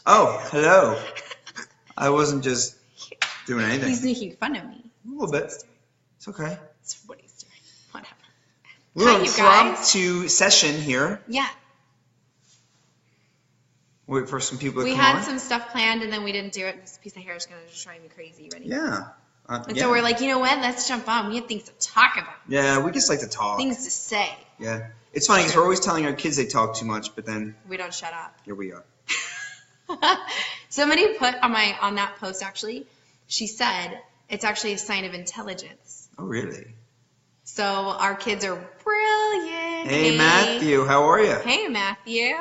Oh, hello. I wasn't just doing anything. He's making fun of me. A little bit. It's okay. That's what he's doing. Whatever. We're Hi, on you guys. impromptu session here. Yeah. Wait for some people to We come had on. some stuff planned and then we didn't do it. This piece of hair is going to just drive me crazy. Ready? Yeah. And yeah. so we're like, you know what? Let's jump on. We have things to talk about. Yeah, we just like to talk. Things to say. Yeah. It's funny because we're always telling our kids they talk too much, but then We don't shut up. here we are. Somebody put on that post, actually, she said it's actually a sign of intelligence. Oh, really? So our kids are brilliant. Hey, Matthew. How are you? Hey, Matthew.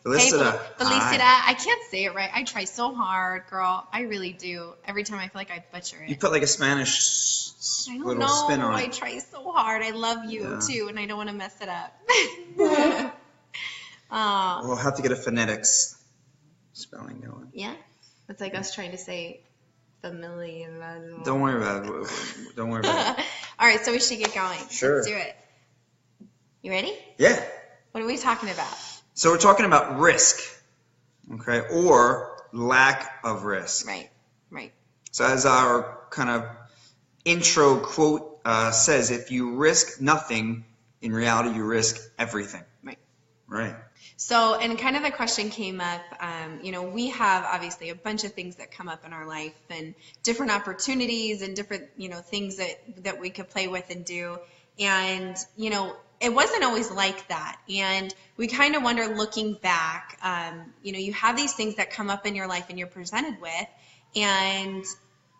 Felicita. Hey, Felicita. Hi. I can't say it right. I try so hard, girl. I really do. Every time I feel like I butcher You it. put like a Spanish I don't little know. spin on I it. try so hard. I love you, Yeah. too, and I don't want to mess it up. We'll have to get a phonetics spelling going. Yeah. It's like us trying to say familiar. Don't worry about it. Don't worry about it. All right, so we should get going. Sure. Let's do it. You ready? Yeah. What are we talking about? So we're talking about risk, okay, or lack of risk. Right. So as our kind of intro quote says, if you risk nothing, in reality you risk everything. Right. So, and kind of the question came up, we have obviously a bunch of things that come up in our life and different opportunities and different, things that we could play with and do. And, it wasn't always like that. And we kind of wonder, looking back, you have these things that come up in your life and you're presented with, and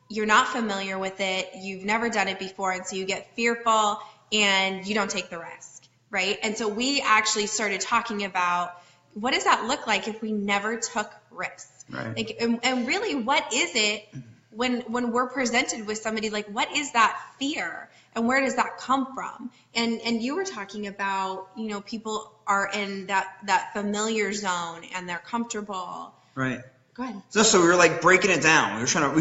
you're not familiar with it. You've never done it before. And so you get fearful and you don't take the risk. Right. And so we actually started talking about, what does that look like if we never took risks? Right. Like, and really, what is it when we're presented with somebody, like, what is that fear and where does that come from? And you were talking about, people are in that familiar zone and they're comfortable. Right. Go ahead. So we were like breaking it down. We were trying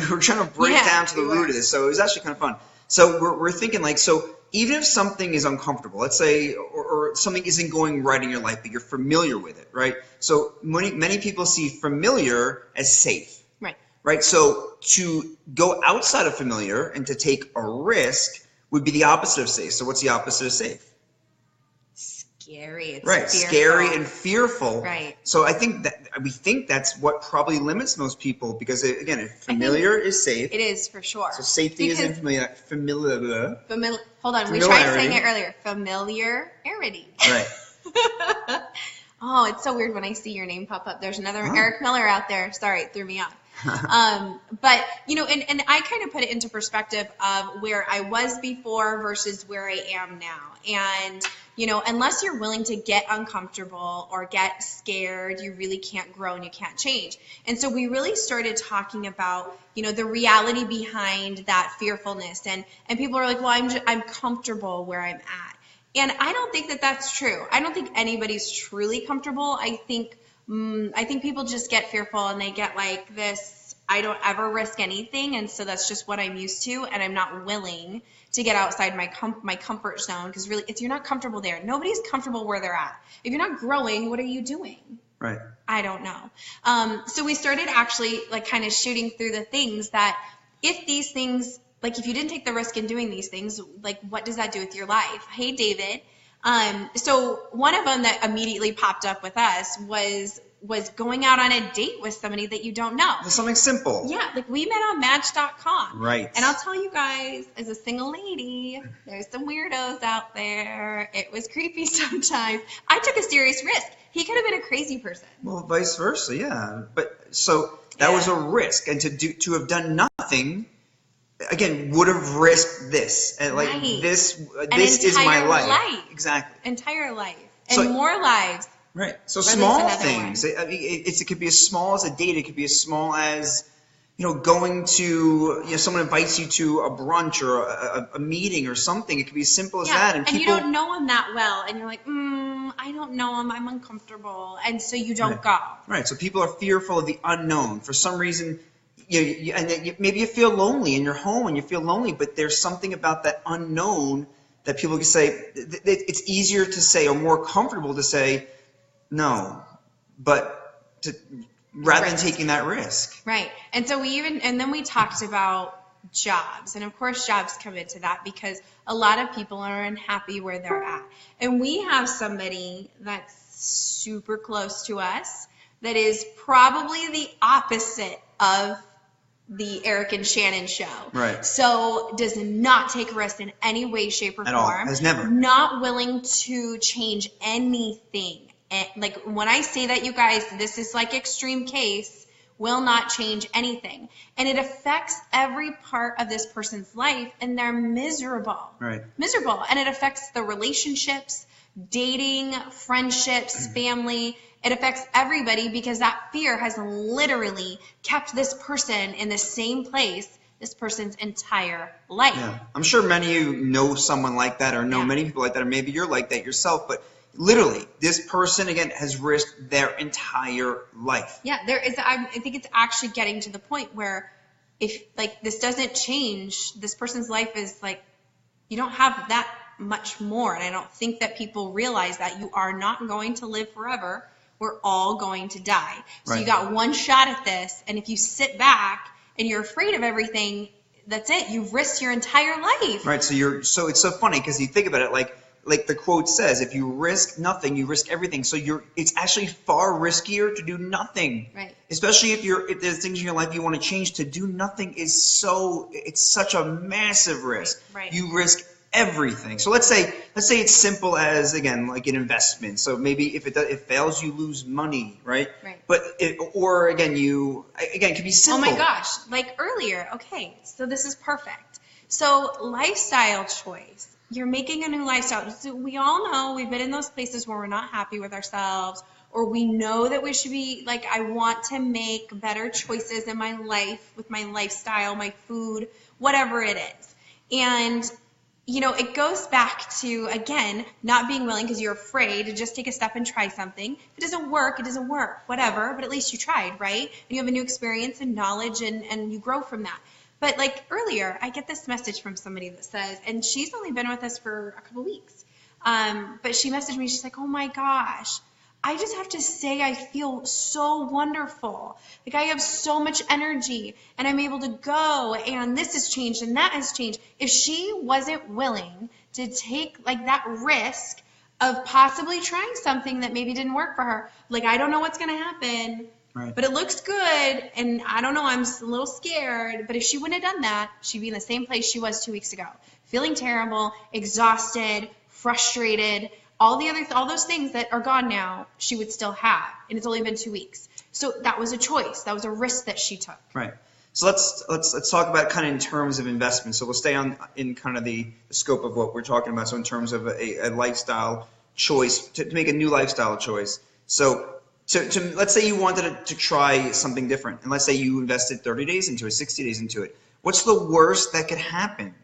to break down to the root of this. So it was actually kind of fun. So we're thinking like, so even if something is uncomfortable, let's say, or something isn't going right in your life, but you're familiar with it, right? So many people see familiar as safe. Right. So to go outside of familiar and to take a risk would be the opposite of safe. So what's the opposite of safe? Scary. It's right. fearful. Scary and fearful. Right. So I think we think that's what probably limits most people, because again, if familiar is safe. It is, for sure. So safety is in familiar. Hold on. We tried saying it earlier. Familiarity. Right. Oh, it's so weird when I see your name pop up. There's another Eric Miller out there. Sorry, it threw me off. But, and I kind of put it into perspective of where I was before versus where I am now. And, unless you're willing to get uncomfortable or get scared, you really can't grow and you can't change. And so we really started talking about, the reality behind that fearfulness. And people are like, well, I'm comfortable where I'm at. And I don't think that that's true. I don't think anybody's truly comfortable. I think people just get fearful and they get like this, I don't ever risk anything, and so that's just what I'm used to, and I'm not willing to get outside my comfort zone, because really, if you're not comfortable there, nobody's comfortable where they're at. If you're not growing, what are you doing? Right. I don't know. So we started actually like kind of shooting through the things that, if these things, like if you didn't take the risk in doing these things, like what does that do with your life? Hey, David. So one of them that immediately popped up with us was going out on a date with somebody that you don't know. Just something simple. Yeah, like we met on Match.com. Right. And I'll tell you guys, as a single lady, there's some weirdos out there. It was creepy sometimes. I took a serious risk. He could have been a crazy person. Well, vice versa, yeah. But so that was a risk, and to have done nothing, again, would have risked this, and like this is my life. Exactly. Entire life, and more lives. Right. So small things. It could be as small as a date. It could be as small as, going to, someone invites you to a brunch or a meeting or something. It could be as simple as that. And you don't know them that well, and you're like, I don't know them. I'm uncomfortable, and so you don't go. Right. So people are fearful of the unknown for some reason. Maybe you feel lonely in your home and you feel lonely, but there's something about that unknown that people can say. It's easier to say, or more comfortable to say, no, but rather than taking that risk. Right. And so then we talked about jobs. And of course, jobs come into that because a lot of people are unhappy where they're at. And we have somebody that's super close to us that is probably the opposite of the Eric and Shannon show. Right. So does not take risks in any way, shape, or At form. all. Has never. Not willing to change anything. And like when I say that, you guys, this is like extreme case, will not change anything. And it affects every part of this person's life, and they're miserable. Right. Miserable. And it affects the relationships, dating, friendships, family. It affects everybody because that fear has literally kept this person in the same place this person's entire life. Yeah. I'm sure many of you know someone like that or know many people like that, or maybe you're like that yourself, but literally, this person, again, has risked their entire life. Yeah, I think it's actually getting to the point where if, like, this doesn't change, this person's life is, like, you don't have that much more. And I don't think that people realize that you are not going to live forever. We're all going to die. So you got one shot at this, and if you sit back and you're afraid of everything, that's it. You've risked your entire life. Right, so it's so funny because you think about it like the quote says, if you risk nothing, you risk everything. So it's actually far riskier to do nothing. Right. Especially if there's things in your life you want to change, to do nothing it's such a massive risk. Right. You risk everything. So let's say it's simple as, again, like an investment. So maybe if it fails, you lose money, right? Right. But it can be simple. Oh my gosh, like earlier. Okay, so this is perfect. So lifestyle choice. You're making a new lifestyle. So we all know we've been in those places where we're not happy with ourselves, or we know that we should be like, I want to make better choices in my life with my lifestyle, my food, whatever it is. And it goes back to, again, not being willing because you're afraid to just take a step and try something. If it doesn't work, it doesn't work, whatever, but at least you tried, right? And you have a new experience and knowledge and you grow from that. But like earlier, I get this message from somebody that says, and she's only been with us for a couple weeks, but she messaged me, she's like, oh my gosh, I just have to say I feel so wonderful. Like I have so much energy and I'm able to go and this has changed and that has changed. If she wasn't willing to take like that risk of possibly trying something that maybe didn't work for her, like I don't know what's going to happen, right, but it looks good and I don't know, I'm a little scared. But if she wouldn't have done that, she'd be in the same place she was 2 weeks ago, feeling terrible, exhausted, frustrated. All those things that are gone now, she would still have, and it's only been 2 weeks. So that was a choice. That was a risk that she took. Right. So let's talk about kind of in terms of investment. So we'll stay in kind of the scope of what we're talking about. So in terms of a lifestyle choice, to make a new lifestyle choice. So to let's say you wanted to try something different, and let's say you invested 30 days into it, 60 days into it. What's the worst that could happen?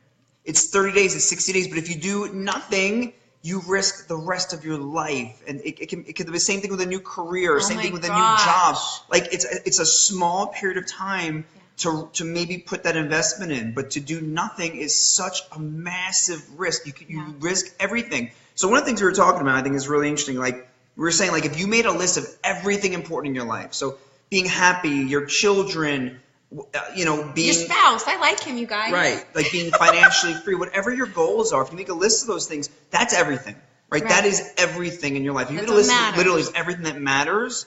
It's 30 days, it's 60 days, but if you do nothing, you risk the rest of your life. And it can be the same thing with a new career, same thing with a new job. Like it's a small period of time to maybe put that investment in, but to do nothing is such a massive risk. You risk everything. So one of the things we were talking about, I think, is really interesting. Like we were saying, like if you made a list of everything important in your life, so being happy, your children, being your spouse, I like him, you guys. Right, like being financially free, whatever your goals are, if you make a list of those things, that's everything, right? That is everything in your life. You make a list of literally everything that matters,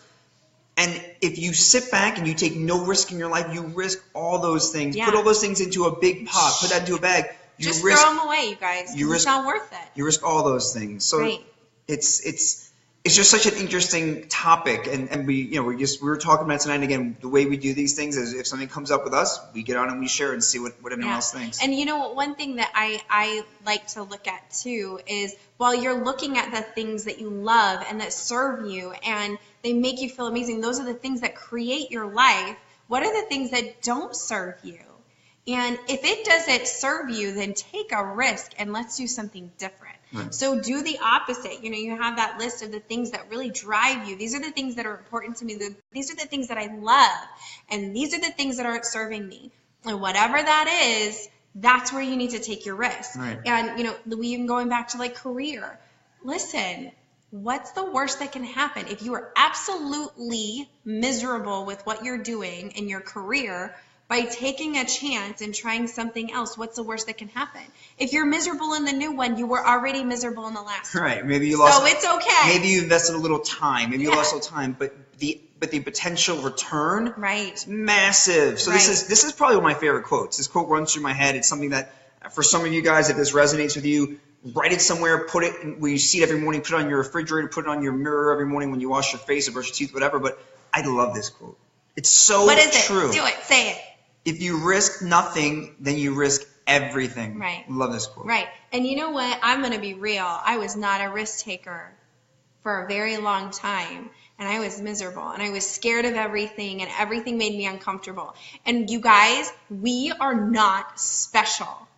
and if you sit back and you take no risk in your life, you risk all those things. Put all those things into a big pot, put that into a bag. Just throw them away, you guys. It's not worth it. You risk all those things. So it's just such an interesting topic, and we were talking about tonight. Again, the way we do these things is if something comes up with us, we get on and we share and see what anyone else thinks. And one thing that I like to look at too is while you're looking at the things that you love and that serve you and they make you feel amazing, those are the things that create your life. What are the things that don't serve you? And if it doesn't serve you, then take a risk and let's do something different. Right. So do the opposite. You have that list of the things that really drive you. These are the things that are important to me. These are the things that I love. And these are the things that aren't serving me. And whatever that is, that's where you need to take your risk. Right. And, we even going back to like career. Listen, what's the worst that can happen? If you are absolutely miserable with what you're doing in your career, by taking a chance and trying something else, what's the worst that can happen? If you're miserable in the new one, you were already miserable in the last one. Right. Maybe you lost. So it's okay. Maybe you invested a little time. Maybe you lost a little time, but the potential return is massive. So this is probably one of my favorite quotes. This quote runs through my head. It's something that for some of you guys, if this resonates with you, write it somewhere, put it when you see it every morning, put it on your refrigerator, put it on your mirror every morning when you wash your face or brush your teeth, whatever. But I love this quote. It's so what is true. It? Do it. Say it. If you risk nothing, then you risk everything. Right. Love this quote. Right. And you know what? I'm going to be real. I was not a risk taker for a very long time. And I was miserable. And I was scared of everything. And everything made me uncomfortable. And you guys, we are not special.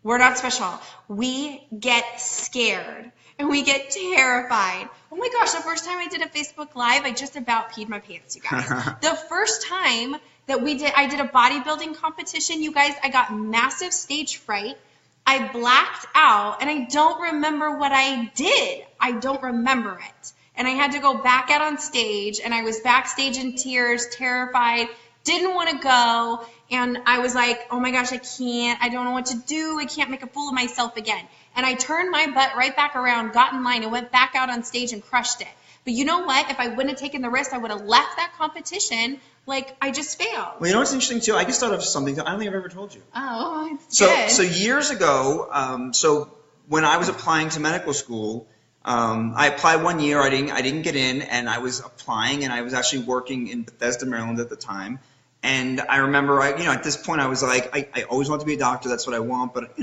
We're not special. We get scared. And we get terrified. Oh my gosh, the first time I did a Facebook Live, I just about peed my pants, you guys. The first time that I did a bodybuilding competition, you guys, I got massive stage fright. I blacked out, and I don't remember what I did. I don't remember it. And I had to go back out on stage, and I was backstage in tears, terrified, didn't want to go. And I was like, oh my gosh, I don't know what to do. I can't make a fool of myself again. And I turned my butt right back around, got in line, and went back out on stage and crushed it. But you know what? If I wouldn't have taken the risk, I would have left that competition like I just failed. Well, you know what's interesting, too? I just thought of something that I don't think I've ever told you. Oh, it's good. So years ago, so when I was applying to medical school, I applied 1 year. I didn't get in, and I was applying, and I was actually working in Bethesda, Maryland at the time. And I remember, at this point, I was like, I always want to be a doctor. That's what I want. But,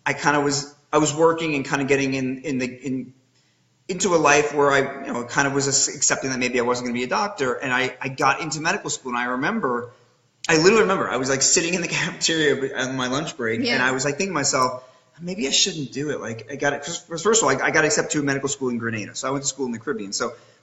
I was working and kind of getting into a life where I, kind of was accepting that maybe I wasn't going to be a doctor. And I got into medical school, and I literally remember, I was like sitting in the cafeteria on my lunch break, and I was like thinking to myself, maybe I shouldn't do it. Like I got it, first of all, I got accepted to a medical school in Grenada. So I went to school in the Caribbean.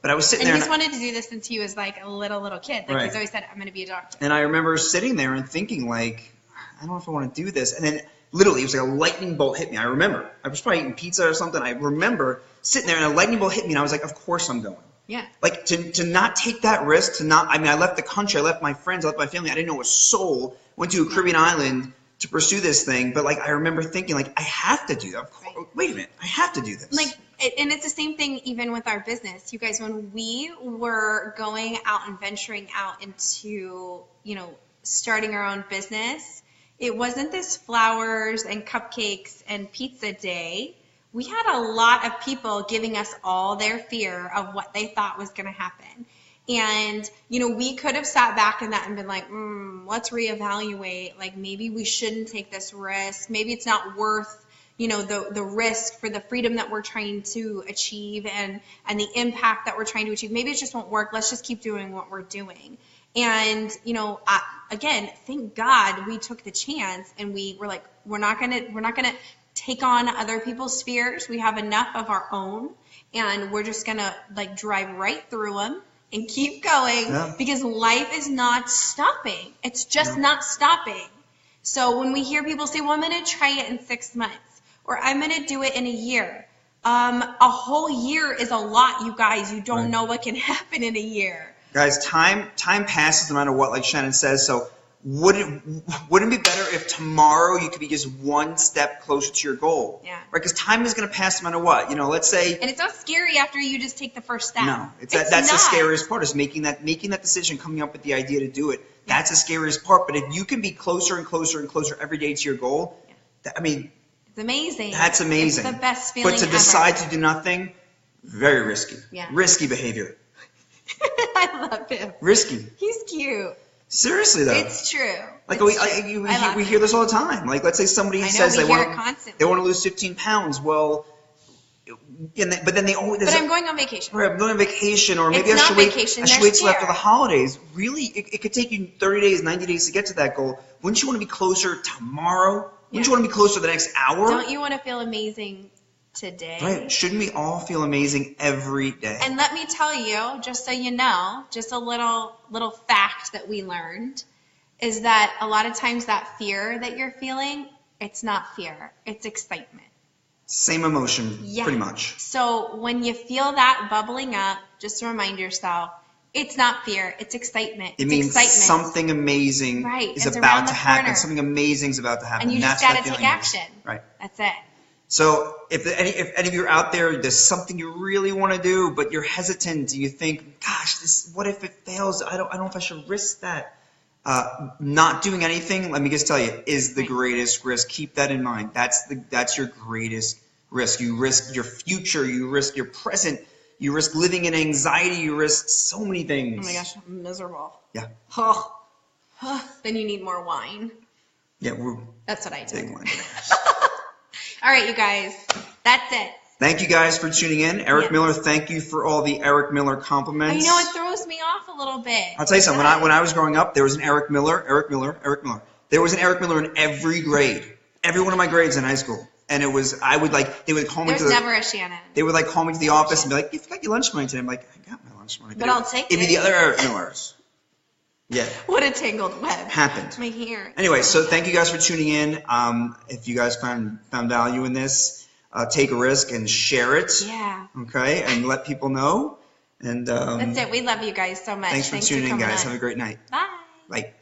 But I was sitting there. And he's wanted to do this since he was like a little kid. Like he's always said, I'm going to be a doctor. And I remember sitting there and thinking like, I don't know if I want to do this. And then literally it was like a lightning bolt hit me. I remember. I was probably eating pizza or something. I remember sitting there and a lightning bolt hit me and I was like, of course I'm going. Yeah. Like to not take that risk, I left the country, I left my friends, I left my family. I didn't know a soul. Went to a Caribbean island to pursue this thing. But like I remember thinking like, I have to do that. Wait a minute. I have to do this. And it's the same thing even with our business. You guys, when we were going out and venturing out into, starting our own business, it wasn't this flowers and cupcakes and pizza day. We had a lot of people giving us all their fear of what they thought was going to happen. And, we could have sat back in that and been like, let's reevaluate. Like, maybe we shouldn't take this risk. Maybe it's not worth the risk for the freedom that we're trying to achieve and the impact that we're trying to achieve. Maybe it just won't work. Let's just keep doing what we're doing. And, again, thank God we took the chance and we were like, we're not going to take on other people's fears. We have enough of our own and we're just going to drive right through them and keep going because life is not stopping. It's just not stopping. So when we hear people say, well, I'm going to try it in 6 months. Or I'm going to do it in a year. A whole year is a lot, you guys. You don't know what can happen in a year. Guys, time passes no matter what, like Shannon says. So wouldn't it be better if tomorrow you could be just one step closer to your goal? Yeah. Right? Because time is going to pass no matter what. Let's say. And it's not scary after you just take the first step. No, that's the scariest part is making that decision, coming up with the idea to do it. That's the scariest part. But if you can be closer and closer and closer every day to your goal, it's amazing. That's amazing. It's the best feeling ever. But to decide to do nothing, very risky. Yeah. Risky behavior. I love him. Risky. He's cute. Seriously, though. It's true. We hear this all the time. Like, let's say somebody says they want to lose 15 pounds. Well, but then they always. But I'm going on vacation. Right, I'm going on vacation, or maybe I should wait till after the holidays. Really, it could take you 30 days, 90 days to get to that goal. Wouldn't you want to be closer tomorrow? Wouldn't you want to be closer the next hour? Don't you want to feel amazing today? Right. Shouldn't we all feel amazing every day? And let me tell you, just so you know, just a little fact that we learned is that a lot of times that fear that you're feeling, it's not fear, it's excitement. Same emotion, Yeah. pretty much. So when you feel that bubbling up, just remind yourself, it's not fear, it's excitement. It it's means excitement. something amazing Right. is It's about around to the happen. corner. Something amazing is about to happen. And you just that's got to what take feeling is. action. Right. That's it. So if any of you are out there, there's something you really want to do, but you're hesitant, you think, gosh, what if it fails? I don't know if I should risk that. Not doing anything, let me just tell you, is the greatest risk. Keep that in mind. That's your greatest risk. You risk your future. You risk your present. You risk living in anxiety. You risk so many things. Oh my gosh, I'm miserable. Yeah. Oh. Then you need more wine. Yeah, we're That's what I do. big one. All right, you guys. That's it. Thank you guys for tuning in. Eric Miller, thank you for all the Eric Miller compliments. I know it throws me off a little bit. I'll tell you something. When I was growing up, there was an Eric Miller. There was an Eric Miller in every grade. Every one of my grades in high school. And they would call me There's never a Shannon. They would call me to the office and be like, "You forgot your lunch money today." I'm like, "I got my lunch money." But I'll take Give me it. the other Eric Millers. Yeah. What a tangled web. Happened. My hair. Anyway, so thank you guys for tuning in. If you guys found value in this, take a risk and share it. Yeah. Okay, and let people know. And That's it. We love you guys so much. Thanks for tuning in, coming guys. on. Have a great night. Bye. Bye.